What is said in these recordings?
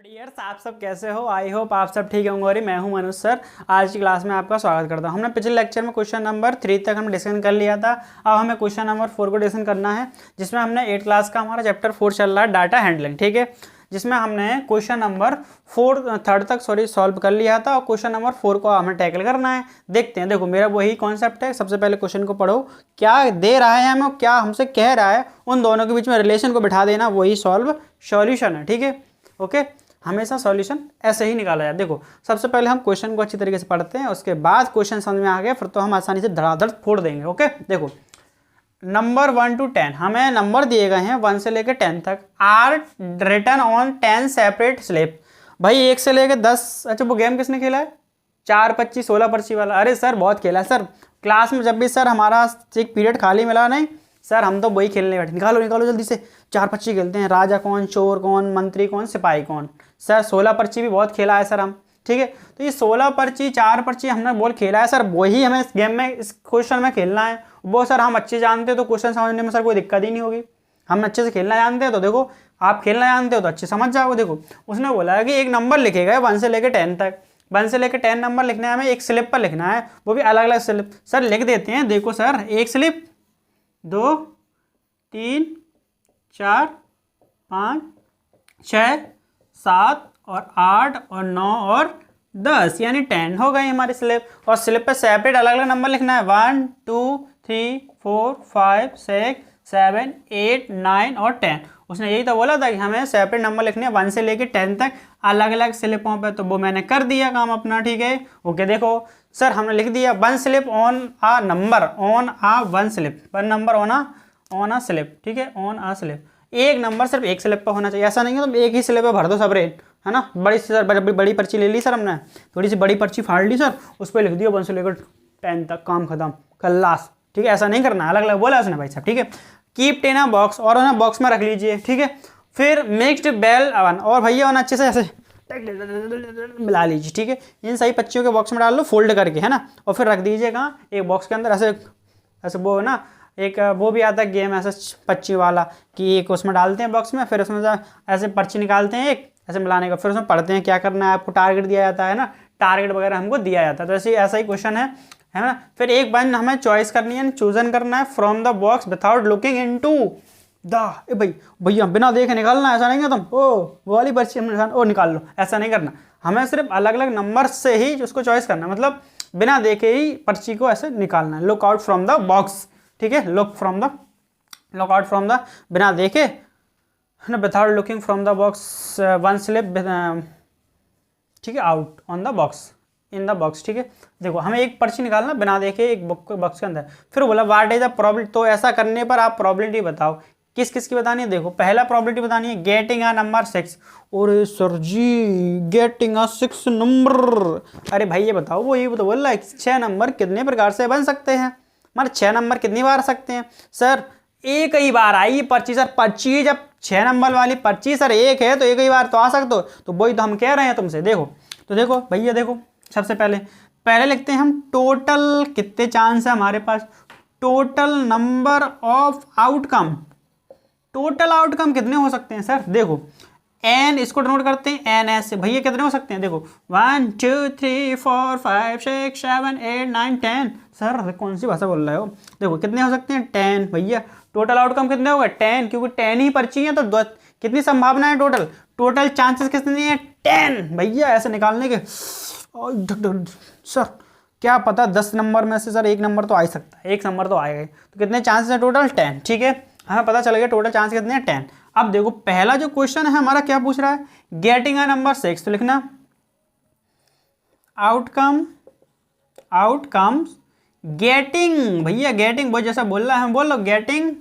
Dears, आप सब कैसे हो। आई होप आप सब ठीक होंगे। और मैं हूं मनुज सर। आज की क्लास में आपका स्वागत करता हूं। हमने पिछले लेक्चर में क्वेश्चन नंबर 3 तक हम डिस्कशन कर लिया था। अब हमें क्वेश्चन नंबर 4 को डिस्कशन करना है, जिसमें हमने 8 क्लास का हमारा चैप्टर 4 चल रहा है, डाटा हैंडलिंग। ठीक है, जिसमें हमने क्वेश्चन नंबर 3 तक सॉल्व कर लिया था और क्वेश्चन नंबर 4 को हमें टैकल करना है। देखते हैं। देखो, मेरा वही कॉन्सेप्ट है। सबसे पहले क्वेश्चन को पढ़ो, क्या दे रहा है हमें, क्या हमसे कह रहा है, उन दोनों के बीच में रिलेशन को बिठा देना, वही सॉल्यूशन है। ठीक है, ओके। हमेशा सॉल्यूशन ऐसे ही निकाला जाए। देखो, सबसे पहले हम क्वेश्चन को अच्छी तरीके से पढ़ते हैं, उसके बाद क्वेश्चन समझ में आ गया फिर तो हम आसानी से धड़ाधड़ फोड़ देंगे। ओके, देखो नंबर 1 to 10, हमें नंबर दिए गए हैं 1 से लेकर 10 तक। Are written on 10 separate slip. भाई 1 से लेकर 10। अच्छा, वो गेम किसने खेला है? 4 25 16 पर्ची वाला। अरे सर, बहुत खेला है सर। क्लास में जब भी सर हमारा एक पीरियड खाली मिला नहीं सर, हम तो वही खेलने बैठे। निकालो निकालो जल्दी से, 4 पर्ची खेलते हैं। राजा कौन, चोर कौन, मंत्री कौन, सिपाही कौन। सर 16 पर्ची भी बहुत खेला है सर हम। ठीक है, तो ये 16 पर्ची 4 पर्ची हमने बहुत खेला है सर। वही हमें इस गेम में, इस क्वेश्चन में खेलना है। वो सर हम अच्छे जानते हैं तो क्वेश्चन समझने में सर कोई दिक्कत ही नहीं होगी। हम अच्छे से खेलना जानते हैं तो देखो, आप खेलना जानते हो तो अच्छे समझ जाओगे। देखो, उसने बोला है कि एक नंबर लिखेगा 1 से लेकर 10 तक। 1 से लेकर 10 नंबर लिखना है हमें, एक स्लिप पर लिखना है, वो भी अलग अलग स्लिप। सर लिख देते हैं। देखो सर, एक स्लिप, 2 3 4 5 6 7 और 8 और 9 और 10, यानी 10 हो गई हमारी स्लिप। और स्लिप पे सेपरेट अलग अलग नंबर लिखना है, 1 2 3 4 5 6 7 8 9 और 10। उसने यही तो बोला था कि हमें सेपरेट नंबर लिखने हैं 1 से लेकर 10 तक अलग अलग स्लिपों पे, तो वो मैंने कर दिया काम अपना। ठीक है, ओके। देखो सर, हमने लिख दिया 1 slip on a number, on a 1 slip, 1 number on a slip. ठीक है, ऑन आ स्लिप। एक नंबर सिर्फ एक स्लिप पर होना चाहिए। ऐसा नहीं है तो एक ही स्लिप पे भर दो सब रेट, है ना। बड़ी सर बड़ी पर्ची ले ली सर हमने, थोड़ी सी बड़ी पर्ची फाड़ ली सर, उस पर लिख दिया 1 से लेकर 10 तक, काम खत्म, खल्लास। ठीक है, ऐसा नहीं करना, अलग अलग बोला उसने भाई साहब। ठीक है, कीप 10 अ बॉक्स, और उन्हें बॉक्स में रख लीजिए। ठीक है, फिर मिक्स्ड बेल अवन, और भैया उन्हें अच्छे से ऐसे मिला लीजिए। ठीक है, इन सही पच्चियों के बॉक्स में डाल लो फोल्ड करके, है ना, और फिर रख दीजिए कहाँ, एक बॉक्स के अंदर। ऐसे ऐसे वो है ना, एक वो भी आता है गेम ऐसे पर्ची वाला, कि एक उसमें डालते हैं बॉक्स में, फिर उसमें ऐसे पर्ची निकालते हैं एक ऐसे मिलाने का, फिर उसमें पढ़ते हैं क्या करना है आपको, टारगेट दिया जाता है ना, टारगेट वगैरह हमको दिया जाता है। तो ऐसा ही क्वेश्चन है ना। फिर एक वन हमें चॉइस करनी है, चूजन करना है from the box without looking into the. भैया बिना देखे निकालना है, ऐसा नहीं है तुम ओ वो वाली पर्ची हमने ओ निकाल लो, ऐसा नहीं करना। हमें सिर्फ अलग अलग नंबर से ही उसको चॉइस करना है, मतलब बिना देखे ही पर्ची को ऐसे निकालना है। Look out from the box. ठीक है, लुक आउट फ्रॉम द, बिना देखे ना, without looking from the box 1 slip. ठीक है, out on the box, in the box. ठीक है, देखो हमें एक पर्ची निकालना बिना देखे एक बॉक्स के अंदर। फिर बोला व्हाट इज द प्रोबेबिलिटी, तो ऐसा करने पर आप प्रोबेबिलिटी बताओ। किस किस की बतानी है? देखो, पहला प्रोबेबिलिटी बतानी है गेटिंग अ नंबर 6। और sir ji, getting a 6 number, अरे भाई ये बताओ, वो ये तो बोल रहा है 6 नंबर कितने प्रकार से बन सकते हैं, मतलब 6 नंबर कितनी बार आ सकते हैं? सर एक ही बार आई पर्ची सर, पर्ची जब 6 नंबर वाली पर्ची सर एक है तो एक ही बार तो आ सकते हो, तो वही तो हम कह रहे हैं तुमसे। देखो तो देखो भैया, देखो सबसे पहले लिखते हैं हम टोटल कितने चांस है हमारे पास, total number of outcome. Total outcome कितने हो सकते हैं सर? देखो एन, इसको नोट करते हैं एन एस से। भैया कितने हो सकते हैं? देखो 1 2 3 4 5 6 7 8 9 10। सर कौन सी भाषा बोल रहे हो? देखो कितने हो सकते हैं? 10। भैया टोटल आउटकम कितने हो गए? 10, क्योंकि 10 ही पर्ची है तो कितनी संभावना है टोटल चांसेस कितने हैं? 10। भैया ऐसे निकालने के सर क्या पता 10 नंबर में से सर एक नंबर तो आ ही सकता है, एक नंबर तो आएगा। तो कितने चांसेस हैं टोटल? 10। ठीक है, हमें पता चल गया टोटल चांस कितने हैं? 10। अब देखो पहला जो क्वेश्चन है हमारा क्या पूछ रहा है? गेटिंग अ नंबर 6, तो लिखना आउटकम्स गेटिंग। भैया गेटिंग बहुत जैसा बोल रहा है, हम बोल लो गेटिंग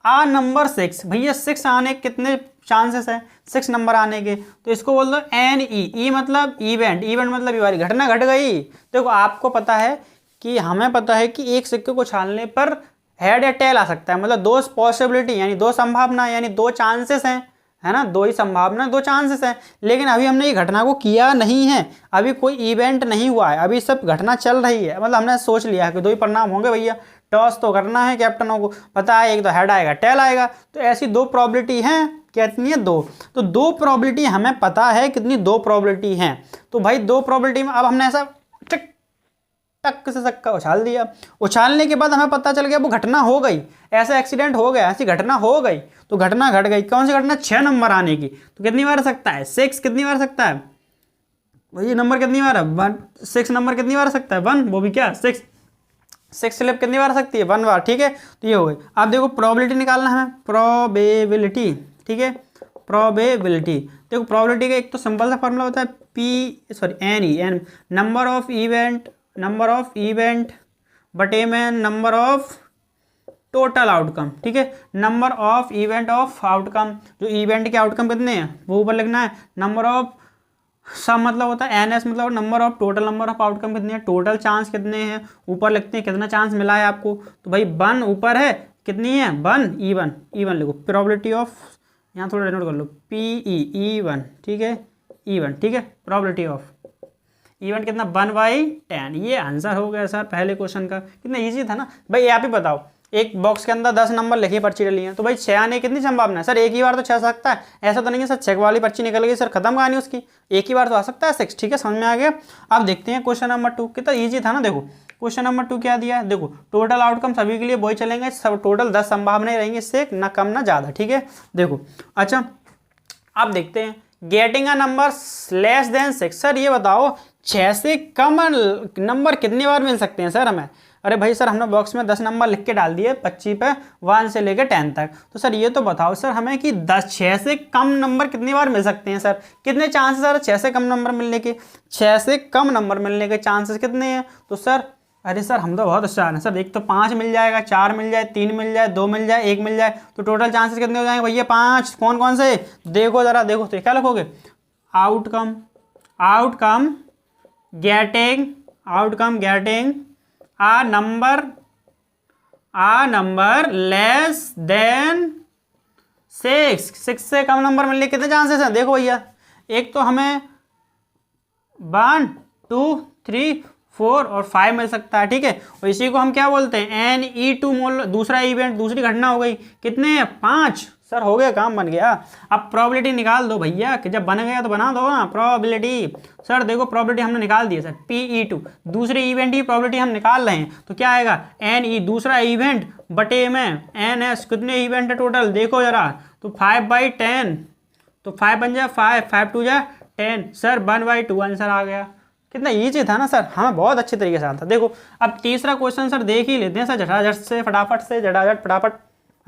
आ नंबर 6। भैया 6 आने के कितने चांसेस है? 6 नंबर आने के, तो इसको बोल दो एन ई मतलब इवेंट, मतलब ये वाली घटना घट गई। देखो आपको पता है कि हमें पता है कि एक सिक्के को छालने पर हेड या टेल आ सकता है, मतलब 2 पॉसिबिलिटी यानी 2 संभावना यानी 2 चांसेस हैं, है ना, 2 ही संभावना 2 चांसेस हैं। लेकिन अभी हमने ये घटना को किया नहीं है, अभी कोई इवेंट नहीं हुआ है, अभी सब घटना चल रही है। मतलब हमने सोच लिया है कि 2 ही परिणाम होंगे भैया, टॉस तो करना है कैप्टनों को, पता है एक तो हेड आएगा टेल आएगा, तो ऐसी 2 प्रॉबिलिटी हैं कितनी है 2। तो 2 प्रोबेबिलिटी हमें पता है कितनी 2 प्रोबेबिलिटी हैं। तो भाई 2 प्रोबेबिलिटी में अब हमने ऐसा टक टक से चक्का उछाल दिया, उछालने के बाद हमें पता चल गया वो घटना हो गई, ऐसा एक्सीडेंट हो गया, ऐसी घटना हो गई। तो घटना घट गई, कौन सी घटना? 6 नंबर आने की। तो कितनी बार सकता है? 6 कितनी बार सकता है भाई? नंबर कितनी बार है? 1। 6 नंबर कितनी बार सकता है? 1। वो भी क्या 6। 6 स्लिप कितनी बार सकती है? 1 बार। ठीक है, तो ये हो गई। अब देखो प्रोबेबिलिटी निकालना है, प्रोबेबिलिटी। ठीक है, प्रोबेबिलिटी। देखो प्रोबेबिलिटी का एक तो सिंपल सा फॉर्मूला होता है एन नंबर ऑफ इवेंट बटे में नंबर ऑफ टोटल आउटकम। ठीक है, number of event of outcome, जो इवेंट के आउटकम कितने हैं वो ऊपर लिखना है। नंबर ऑफ सब मतलब होता है एन एस, मतलब number of total number of outcome कितने हैं, टोटल चांस कितने हैं, ऊपर लिखते हैं कितना चांस मिला है आपको। तो भाई 1 ऊपर है, कितनी है 1, इवन लिखो। प्रोबेबिलिटी ऑफ, यहाँ थोड़ा नोट कर लो, ई1। ठीक है, इवन। ठीक है, प्रोबेबिलिटी ऑफ इवन कितना 1/10। ये आंसर हो गया सर पहले क्वेश्चन का। कितना इजी था ना भाई। आप ही बताओ, एक बॉक्स के अंदर 10 नंबर लिखी पर्ची डली है, तो भाई 6 आने की कितनी संभावना है? सर एक ही बार तो 6 सकता है, ऐसा तो नहीं है सर 6 वाली पर्ची निकल गई सर खत्म कहानी उसकी, एक ही बार तो आ सकता है 6। ठीक है, समझ में आ गया। अब देखते हैं क्वेश्चन नंबर 2, कितना ईजी था ना। देखो क्वेश्चन नंबर 2 क्या दिया है, देखो टोटल आउटकम सभी के लिए वही चलेंगे, सब टोटल 10 संभावनाएं रहेंगी, इससे ना कम ना ज़्यादा। ठीक है, देखो अच्छा अब देखते हैं getting a number less than 6। Sir ये बताओ 6 से कम नंबर कितनी बार मिल सकते हैं सर हमें? अरे भाई सर हमने बॉक्स में 10 नंबर लिख के डाल दिए 25 पे 1 से लेकर 10 तक। तो सर ये तो बताओ सर हमें कि 6 से कम नंबर कितनी बार मिल सकते हैं सर? कितने चांसेस सर 6 से कम नंबर मिलने के? 6 से कम नंबर मिलने के चांसेस कितने हैं? तो सर अरे सर हम तो बहुत होशियार हैं सर, एक तो 5 मिल जाएगा, 4 मिल जाए, 3 मिल जाए, 2 मिल जाए, 1 मिल जाए, तो टोटल चांसेस कितने हो जाएंगे भैया? 5। कौन कौन से देखो ज़रा, देखो तो क्या लिखोगे? Outcome getting a number less than 6 से कम नंबर मिलने के कितने चांसेस हैं? देखो भैया, एक तो हमें 1 2 3 4 और 5 मिल सकता है। ठीक है, और इसी को हम क्या बोलते हैं? NE2 दूसरा इवेंट, दूसरी घटना हो गई। कितने हैं? 5। सर हो गया, काम बन गया। अब प्रोबेबिलिटी निकाल दो भैया, कि जब बन गया तो बना दो ना प्रोबेबिलिटी। सर देखो प्रोबेबिलिटी हमने निकाल दी है सर, PE2 दूसरे इवेंट की प्रोबेबिलिटी हम निकाल रहे हैं, तो क्या आएगा? NE दूसरा इवेंट बटे में NS, कितने इवेंट है टोटल देखो जरा, तो 5/10, तो 5 बन जाए 5, 5 2 जा 10। सर 1/2 आंसर आ गया। कितना ईजी था ना सर, हमें बहुत अच्छे तरीके से आता। देखो अब तीसरा क्वेश्चन सर देख ही लेते हैं सर, झटाझट से फटाफट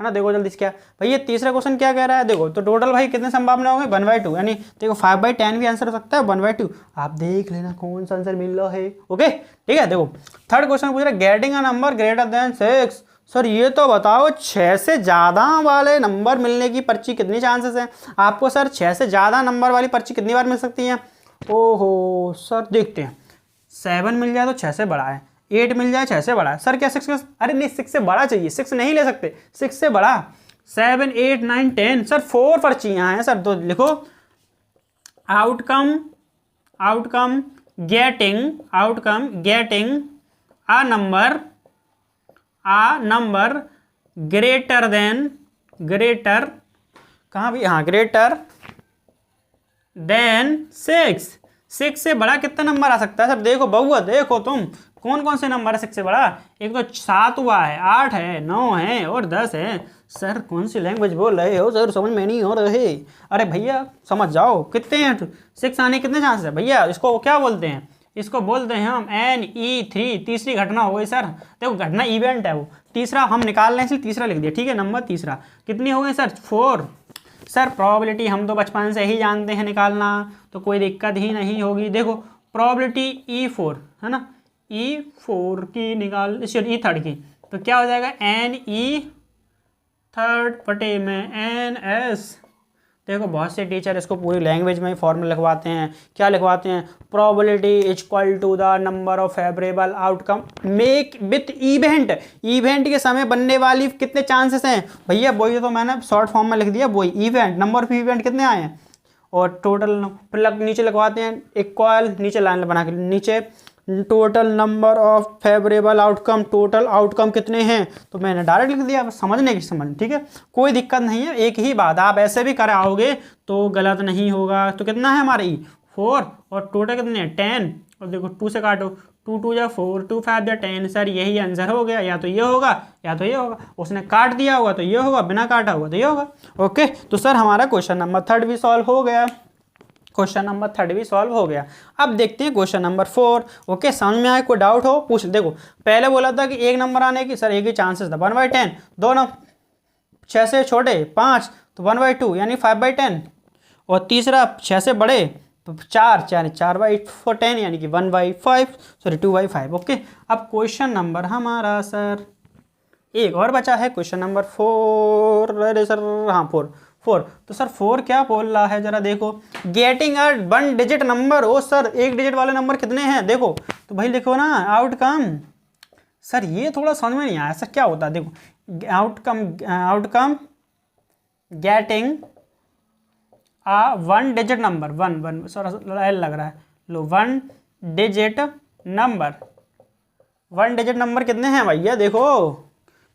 है ना। देखो जल्दी से क्या भाई, ये तीसरा क्वेश्चन क्या कह रहा है? देखो तो टोटल भाई कितने संभावना हो गई? 1/2, यानी देखो 5/10 भी आंसर हो सकता है, 1/2। आप देख लेना कौन सा आंसर मिल रहा है। ओके ठीक है, देखो थर्ड क्वेश्चन पूछ रहा है getting a number greater than 6। Sir ये तो बताओ 6 से ज़्यादा वाले नंबर मिलने की पर्ची कितनी चांसेस हैं आपको? सर 6 से ज़्यादा नंबर वाली पर्ची कितनी बार मिल सकती है? ओहो सर देखते हैं, 7 मिल जाए तो 6 से बड़ा है, 8 मिल जाए 6 से बड़ा है। सर क्या 6? अरे नहीं 6 से बड़ा चाहिए, 6 नहीं ले सकते, 6 से बड़ा। 7 8 9 10। सर 4 पर्ची यहाँ है सर, तो लिखो आउटकम गेटिंग आ नंबर ग्रेटर कहाँ भी, हाँ ग्रेटर देन 6 से बड़ा कितना नंबर आ सकता है? सर देखो बहुआ, देखो तुम कौन कौन से नंबर है 6 से बड़ा? एक तो 7 हुआ है, 8 है, 9 है और 10 है। सर कौन सी लैंग्वेज बोल रहे हो सर, समझ में नहीं हो रहे। अरे भैया समझ जाओ, कितने हैं 6 आने कितने चांसेस है भैया? इसको क्या बोलते हैं? इसको बोलते हैं हम NE3। तीसरी घटना हो गई सर, देखो घटना इवेंट है वो, तीसरा हम निकाल रहे हैं इसलिए तीसरा लिख दिया। ठीक है, नंबर तीसरा कितनी हो गई सर? 4। सर प्रोबेबिलिटी हम तो बचपन से ही जानते हैं निकालना, तो कोई दिक्कत ही नहीं होगी। देखो प्रोबेबिलिटी E4 है ना, E4 की निकाल, E3 की, तो क्या हो जाएगा? NE3 बटे में NS। देखो बहुत से टीचर इसको पूरी लैंग्वेज में ही फॉर्मूला लिखवाते हैं। क्या लिखवाते हैं? Probability equal to the number of favourable outcome make with event के समय बनने वाली कितने चांसेस हैं भैया? वही तो मैंने शॉर्ट फॉर्म में लिख दिया, वही इवेंट, नंबर ऑफ इवेंट कितने आए हैं और टोटल। फिर नीचे लिखवाते हैं इक्वल, नीचे लाइन बना के नीचे total number of favourable outcome, total outcome कितने हैं, तो मैंने डायरेक्ट लिख दिया, समझने की समझ, ठीक है, कोई दिक्कत नहीं है। एक ही बात, आप ऐसे भी कराओगे तो गलत नहीं होगा। तो कितना है हमारे 4 और टोटल कितने हैं 10, और देखो 2 से काटो, 2 2 जा 4, 2 5 जा 10, सर यही आंसर हो गया। या तो ये होगा या तो ये होगा, उसने काट दिया होगा तो ये होगा, बिना काटा होगा तो ये होगा। ओके, तो सर हमारा क्वेश्चन नंबर 3 भी सॉल्व हो गया, क्वेश्चन नंबर 3 भी सॉल्व हो गया। अब देखते हैं क्वेश्चन नंबर 4। ओके, समझ में आए, कोई डाउट हो पूछ। देखो पहले बोला था कि एक नंबर आने की सर एक ही चांसेस था, 1/10, 2 नंबर 6 से छोटे 5 तो 1/2 यानी 5/10, और तीसरा 6 से बड़े तो 4/10 यानी कि 1/5, सॉरी 2/5। ओके, अब क्वेश्चन नंबर हमारा सर एक और बचा है, क्वेश्चन नंबर 4। अरे सर हाँ 4। तो सर 4 क्या बोल रहा है जरा देखो, गेटिंग अ 1 डिजिट नंबर। ओ सर 1 डिजिट वाले नंबर कितने हैं, देखो तो भाई लिखो ना आउटकम। सर ये थोड़ा समझ में नहीं आया, सर क्या होता है, देखो outcome getting 1 digit number, 1 sir L लग रहा है, लो 1 डिजिट नंबर। 1 डिजिट नंबर कितने हैं भैया, देखो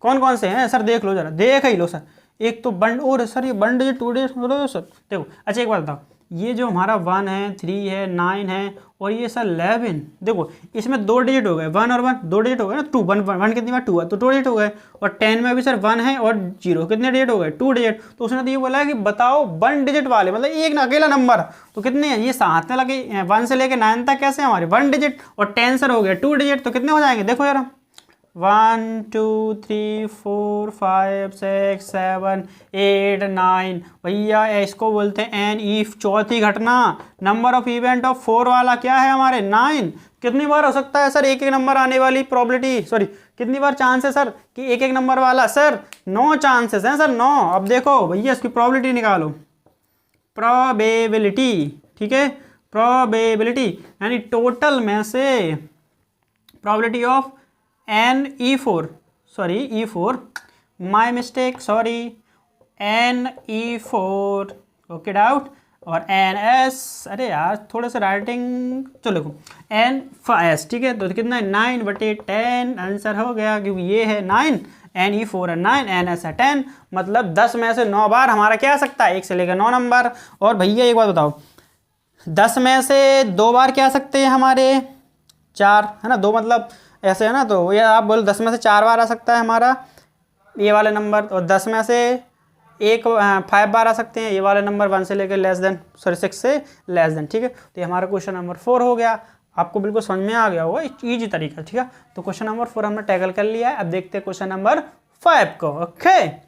कौन कौन से हैं सर, देख लो जरा, देख ही लो सर। एक तो बंड, और सर ये 1 डिजिट 2 डिजिट सर देखो। अच्छा एक बात बताओ, ये जो हमारा 1 है, 3 है, 9 है, और ये सर 11, देखो इसमें 2 डिजिट हो गए, 1 और 1 2 डिजिट हो गए ना, 2 1 कितनी बार 2 है तो 2 डिजिट हो गए, और 10 में भी सर 1 है और 0 कितने डिजिट हो गए 2 डिजिट। तो उसने तो ये बोला है कि बताओ 1 डिजिट वाले, मतलब एक अकेला नंबर तो कितने हैं, ये 7 में लगे 1 से लेके 9 तक कैसे हमारे 1 डिजिट, और 10 सर हो गया 2 डिजिट, तो कितने हो जाएंगे देखो यार, 1 2 3 4 5 6 7 8 9। भैया इसको बोलते हैं एन ईफ, चौथी घटना। नंबर ऑफ इवेंट ऑफ 4 वाला क्या है हमारे 9। कितनी बार हो सकता है सर एक एक नंबर आने वाली प्रोबेबिलिटी, सॉरी कितनी बार चांस है सर कि एक एक नंबर वाला, सर 9 चांसेस हैं सर 9। अब देखो भैया इसकी प्रोबेबिलिटी निकालो, प्रोबेबिलिटी, ठीक है, प्रोबेबिलिटी यानी टोटल में से probability of NE4, sorry E4, my mistake, sorry NE4, okay doubt, और NS, अरे यार थोड़ा सा राइटिंग, चलो देखो NS, ठीक है, तो कितना है 9/10 आंसर हो गया, क्योंकि ये है 9, NE4 है 9, NS है 10, मतलब 10 में से 9 बार हमारा क्या आ सकता है, 1 से लेकर 9 नंबर। और भैया एक बात बताओ, 10 में से 2 बार क्या आ सकते हैं हमारे 4, है ना, 2 मतलब ऐसे है ना, तो ये आप बोलो 10 में से 4 बार आ सकता है हमारा ये वाले नंबर, और 10 में से 5 बार आ सकते हैं ये वाले नंबर, 1 से लेकर लेस देन, सॉरी 6 से लेस देन, ठीक है। तो ये हमारा क्वेश्चन नंबर 4 हो गया, आपको बिल्कुल समझ में आ गया होगा, ईजी तरीका, ठीक है। तो क्वेश्चन नंबर 4 हमने टैकल कर लिया है। अब देखते हैं क्वेश्चन नंबर 5 को। ओके।